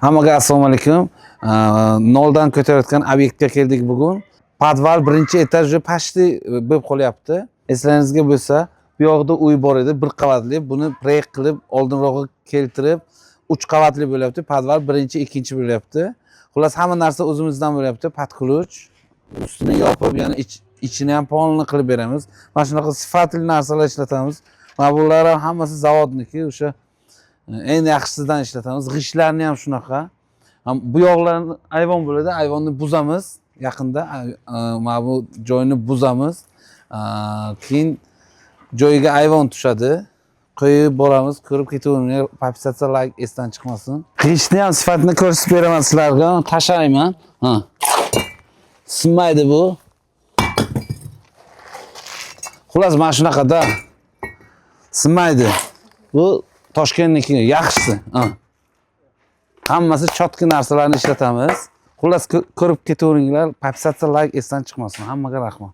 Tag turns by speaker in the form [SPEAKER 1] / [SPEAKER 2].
[SPEAKER 1] Hammaga assalomu alaykum. Noldan ko'tarayotgan obyektga keldik bugun. Podval birinchi etaj pashti bo'lib qolyapti. Eslaringizga bo'lsa, bu yoqda uy bor edi, bir qavatli. Buni proyekt qilib, oldinroq keltirib, 3 qavatli bo'lyapti. Podval birinchi, ikkinchi bo'lyapti. Xullas hamma narsa o'zimizdan bo'lyapti. Patquluch ustini yopib, yana ichini ham polni qilib beramiz. Mana shunaqa sifatli narsalar ishlatamiz. Mana bular ham hammasi zavodniki, o'sha eng yaxshisidan ishlatamiz. G'ishtlarni ham shunaqa. Bu yoqlarni ayvon bo'ladi, ayvonni buzamiz yaqinda. Mana bu joyni buzamiz. Keyin joyiga ayvon tushadi. Qo'yib boramiz, ko'rib ketaveringlar. Podpisatsiya, like esdan chiqmasin. G'ishtni ham sifatini ko'rsatib beraman sizlarga. Tashlayman. Sinmaydi bu. Xullas mana shunaqada. Sinmaydi. Bu Toshkentniki yaxshisi. Hammasi chotki narsalarni ishlatamiz. Xullas ko'rib ketaveringlar. Podpisatsiya, like esdan chiqmasin. Hammaga rahmat.